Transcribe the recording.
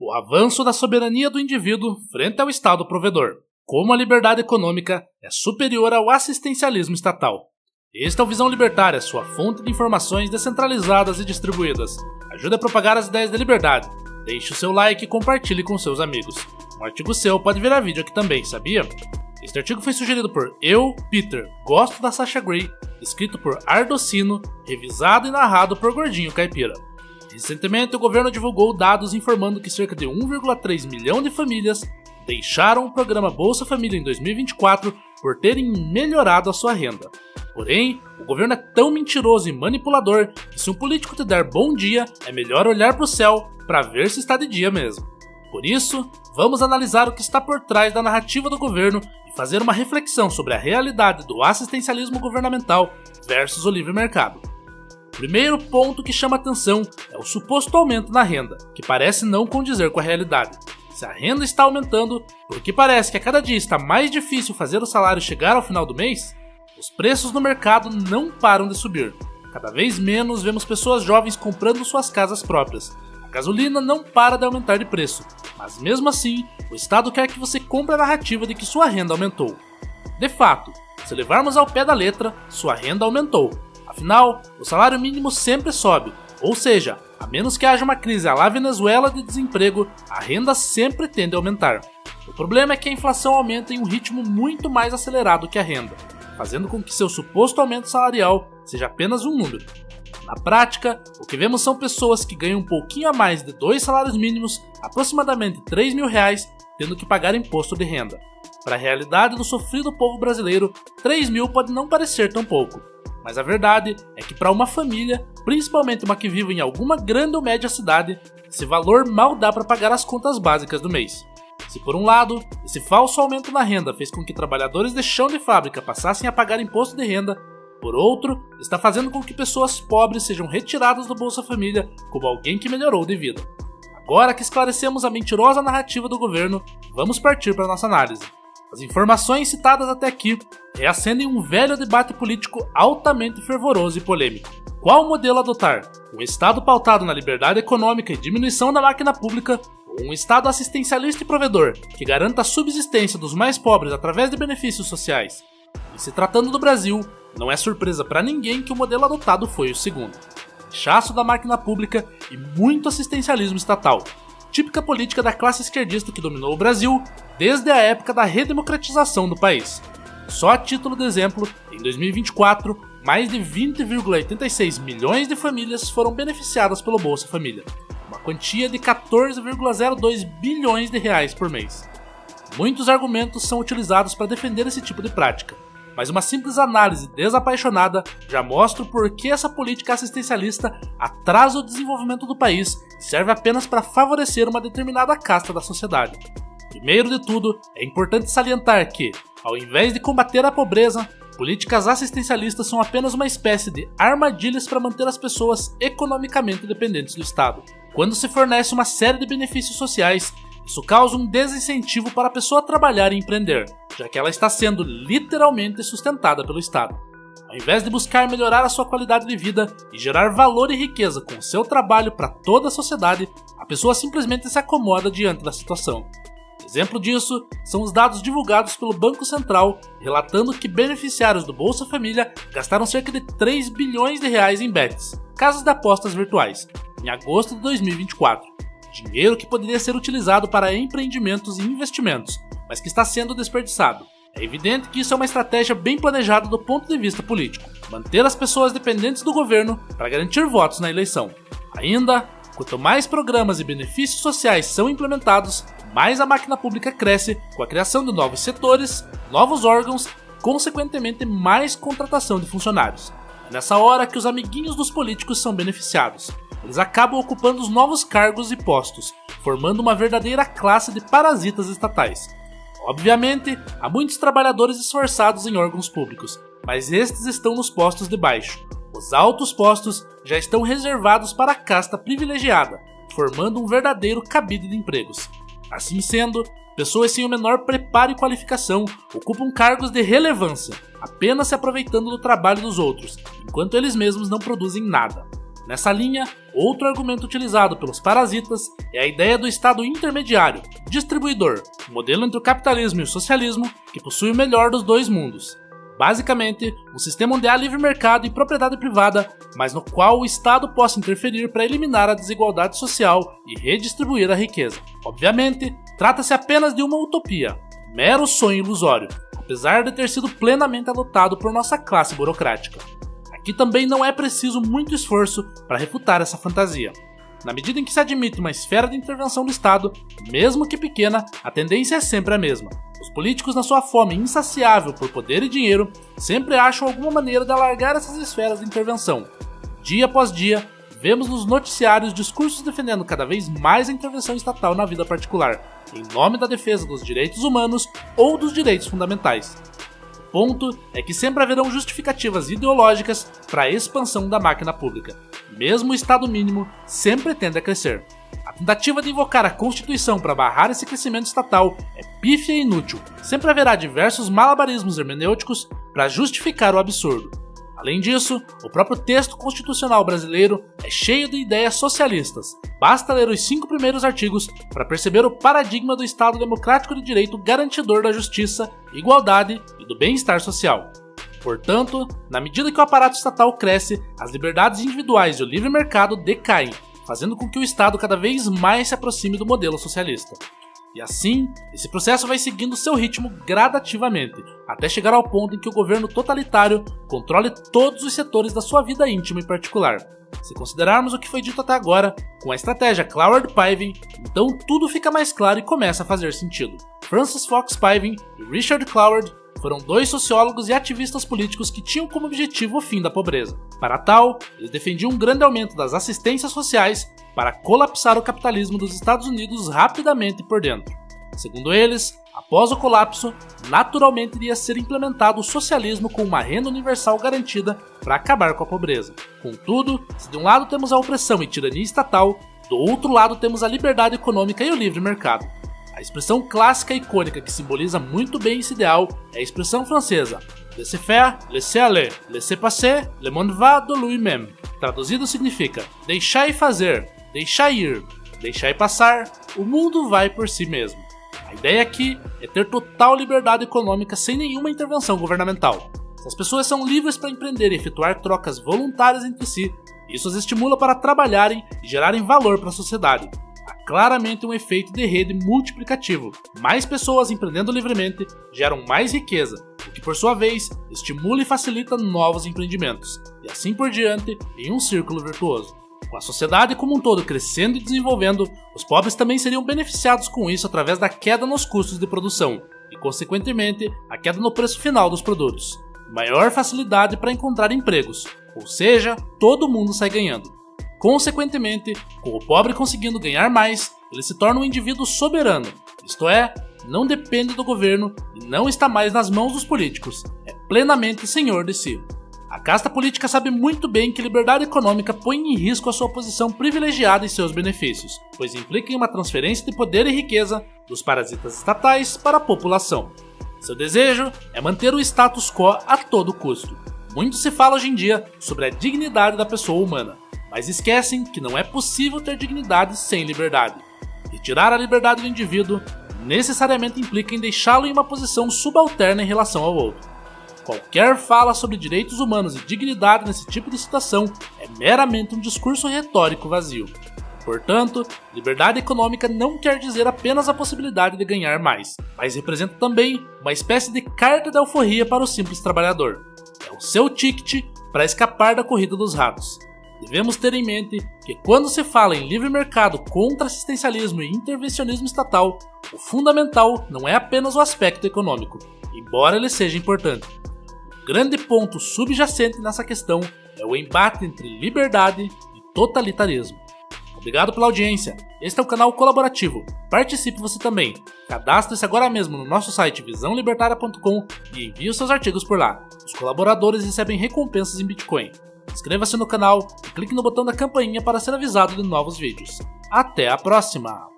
O avanço da soberania do indivíduo frente ao Estado provedor. Como a liberdade econômica é superior ao assistencialismo estatal. Esta é o Visão Libertária, sua fonte de informações descentralizadas e distribuídas. Ajude a propagar as ideias da liberdade. Deixe o seu like e compartilhe com seus amigos. Um artigo seu pode virar vídeo aqui também, sabia? Este artigo foi sugerido por eu, Peter, gosto da Sasha Grey, escrito por Ardocino, revisado e narrado por Gordinho Caipira. Recentemente, o governo divulgou dados informando que cerca de 1,3 milhão de famílias deixaram o programa Bolsa Família em 2024 por terem melhorado a sua renda. Porém, o governo é tão mentiroso e manipulador que se um político te der bom dia, é melhor olhar para o céu para ver se está de dia mesmo. Por isso, vamos analisar o que está por trás da narrativa do governo e fazer uma reflexão sobre a realidade do assistencialismo governamental versus o livre mercado. O primeiro ponto que chama atenção é o suposto aumento na renda, que parece não condizer com a realidade. Se a renda está aumentando, porque parece que a cada dia está mais difícil fazer o salário chegar ao final do mês, os preços no mercado não param de subir. Cada vez menos vemos pessoas jovens comprando suas casas próprias. A gasolina não para de aumentar de preço, mas mesmo assim, o Estado quer que você compre a narrativa de que sua renda aumentou. De fato, se levarmos ao pé da letra, sua renda aumentou. Afinal, o salário mínimo sempre sobe, ou seja, a menos que haja uma crise à la Venezuela de desemprego, a renda sempre tende a aumentar. O problema é que a inflação aumenta em um ritmo muito mais acelerado que a renda, fazendo com que seu suposto aumento salarial seja apenas um número. Na prática, o que vemos são pessoas que ganham um pouquinho a mais de 2 salários mínimos, aproximadamente R$3 mil, tendo que pagar imposto de renda. Para a realidade do sofrido povo brasileiro, 3 mil pode não parecer tão pouco. Mas a verdade é que para uma família, principalmente uma que vive em alguma grande ou média cidade, esse valor mal dá para pagar as contas básicas do mês. Se por um lado, esse falso aumento na renda fez com que trabalhadores de chão de fábrica passassem a pagar imposto de renda, por outro, está fazendo com que pessoas pobres sejam retiradas do Bolsa Família como alguém que melhorou de vida. Agora que esclarecemos a mentirosa narrativa do governo, vamos partir para a nossa análise. As informações citadas até aqui reacendem um velho debate político altamente fervoroso e polêmico. Qual modelo adotar? Um Estado pautado na liberdade econômica e diminuição da máquina pública, ou um Estado assistencialista e provedor, que garanta a subsistência dos mais pobres através de benefícios sociais? E se tratando do Brasil, não é surpresa para ninguém que o modelo adotado foi o segundo. Rechaço da máquina pública e muito assistencialismo estatal. Típica política da classe esquerdista que dominou o Brasil desde a época da redemocratização do país. Só a título de exemplo, em 2024, mais de 20,86 milhões de famílias foram beneficiadas pelo Bolsa Família, uma quantia de 14,02 bilhões de reais por mês. Muitos argumentos são utilizados para defender esse tipo de prática, mas uma simples análise desapaixonada já mostra o porquê essa política assistencialista atrasa o desenvolvimento do país e serve apenas para favorecer uma determinada casta da sociedade. Primeiro de tudo, é importante salientar que, ao invés de combater a pobreza, políticas assistencialistas são apenas uma espécie de armadilhas para manter as pessoas economicamente dependentes do Estado. Quando se fornece uma série de benefícios sociais, isso causa um desincentivo para a pessoa trabalhar e empreender, já que ela está sendo literalmente sustentada pelo Estado. Ao invés de buscar melhorar a sua qualidade de vida e gerar valor e riqueza com o seu trabalho para toda a sociedade, a pessoa simplesmente se acomoda diante da situação. Exemplo disso são os dados divulgados pelo Banco Central, relatando que beneficiários do Bolsa Família gastaram cerca de 3 bilhões de reais em bets, casas de apostas virtuais, em agosto de 2024. Dinheiro que poderia ser utilizado para empreendimentos e investimentos, mas que está sendo desperdiçado. É evidente que isso é uma estratégia bem planejada do ponto de vista político, manter as pessoas dependentes do governo para garantir votos na eleição. Ainda, quanto mais programas e benefícios sociais são implementados, mais a máquina pública cresce com a criação de novos setores, novos órgãos, consequentemente mais contratação de funcionários. É nessa hora que os amiguinhos dos políticos são beneficiados. Eles acabam ocupando os novos cargos e postos, formando uma verdadeira classe de parasitas estatais. Obviamente, há muitos trabalhadores esforçados em órgãos públicos, mas estes estão nos postos de baixo. Os altos postos já estão reservados para a casta privilegiada, formando um verdadeiro cabide de empregos. Assim sendo, pessoas sem o menor preparo e qualificação ocupam cargos de relevância, apenas se aproveitando do trabalho dos outros, enquanto eles mesmos não produzem nada. Nessa linha, outro argumento utilizado pelos parasitas é a ideia do Estado intermediário, distribuidor, modelo entre o capitalismo e o socialismo que possui o melhor dos dois mundos. Basicamente, um sistema onde há livre mercado e propriedade privada, mas no qual o Estado possa interferir para eliminar a desigualdade social e redistribuir a riqueza. Obviamente, trata-se apenas de uma utopia, mero sonho ilusório, apesar de ter sido plenamente adotado por nossa classe burocrática. Aqui também não é preciso muito esforço para refutar essa fantasia. Na medida em que se admite uma esfera de intervenção do Estado, mesmo que pequena, a tendência é sempre a mesma. Os políticos, na sua fome insaciável por poder e dinheiro, sempre acham alguma maneira de alargar essas esferas de intervenção. Dia após dia, vemos nos noticiários discursos defendendo cada vez mais a intervenção estatal na vida particular, em nome da defesa dos direitos humanos ou dos direitos fundamentais. O ponto é que sempre haverão justificativas ideológicas para a expansão da máquina pública. Mesmo o Estado mínimo sempre tende a crescer. A tentativa de invocar a Constituição para barrar esse crescimento estatal é pífia e inútil. Sempre haverá diversos malabarismos hermenêuticos para justificar o absurdo. Além disso, o próprio texto constitucional brasileiro é cheio de ideias socialistas. Basta ler os 5 primeiros artigos para perceber o paradigma do Estado democrático de direito garantidor da justiça, igualdade e do bem-estar social. Portanto, na medida que o aparato estatal cresce, as liberdades individuais e o livre mercado decaem, fazendo com que o Estado cada vez mais se aproxime do modelo socialista. E assim, esse processo vai seguindo seu ritmo gradativamente, até chegar ao ponto em que o governo totalitário controle todos os setores da sua vida íntima e particular. Se considerarmos o que foi dito até agora, com a estratégia Cloward-Piving, então tudo fica mais claro e começa a fazer sentido. Francis Fox Piving e Richard Cloward foram 2 sociólogos e ativistas políticos que tinham como objetivo o fim da pobreza. Para tal, eles defendiam um grande aumento das assistências sociais para colapsar o capitalismo dos Estados Unidos rapidamente por dentro. Segundo eles, após o colapso, naturalmente iria ser implementado o socialismo com uma renda universal garantida para acabar com a pobreza. Contudo, se de um lado temos a opressão e tirania estatal, do outro lado temos a liberdade econômica e o livre mercado. A expressão clássica e icônica que simboliza muito bem esse ideal é a expressão francesa laissez-faire, laissez-aller, laissez-passer, le monde va de lui-même. Traduzido significa deixai fazer, deixai ir, deixai passar, o mundo vai por si mesmo. A ideia aqui é ter total liberdade econômica sem nenhuma intervenção governamental. Se as pessoas são livres para empreender e efetuar trocas voluntárias entre si, isso as estimula para trabalharem e gerarem valor para a sociedade. Há claramente um efeito de rede multiplicativo. Mais pessoas empreendendo livremente geram mais riqueza, o que por sua vez estimula e facilita novos empreendimentos, e assim por diante em um círculo virtuoso. Com a sociedade como um todo crescendo e desenvolvendo, os pobres também seriam beneficiados com isso através da queda nos custos de produção e, consequentemente, a queda no preço final dos produtos. Maior facilidade para encontrar empregos, ou seja, todo mundo sai ganhando. Consequentemente, com o pobre conseguindo ganhar mais, ele se torna um indivíduo soberano, isto é, não depende do governo e não está mais nas mãos dos políticos, é plenamente senhor de si. A casta política sabe muito bem que liberdade econômica põe em risco a sua posição privilegiada e seus benefícios, pois implica em uma transferência de poder e riqueza dos parasitas estatais para a população. Seu desejo é manter o status quo a todo custo. Muito se fala hoje em dia sobre a dignidade da pessoa humana, mas esquecem que não é possível ter dignidade sem liberdade. Retirar a liberdade do indivíduo necessariamente implica em deixá-lo em uma posição subalterna em relação ao outro. Qualquer fala sobre direitos humanos e dignidade nesse tipo de situação é meramente um discurso retórico vazio. Portanto, liberdade econômica não quer dizer apenas a possibilidade de ganhar mais, mas representa também uma espécie de carta de alforria para o simples trabalhador. É o seu ticket para escapar da corrida dos ratos. Devemos ter em mente que quando se fala em livre mercado contra assistencialismo e intervencionismo estatal, o fundamental não é apenas o aspecto econômico, embora ele seja importante. O grande ponto subjacente nessa questão é o embate entre liberdade e totalitarismo. Obrigado pela audiência, este é o canal colaborativo, participe você também. Cadastre-se agora mesmo no nosso site visãolibertaria.com e envie os seus artigos por lá. Os colaboradores recebem recompensas em Bitcoin. Inscreva-se no canal e clique no botão da campainha para ser avisado de novos vídeos. Até a próxima!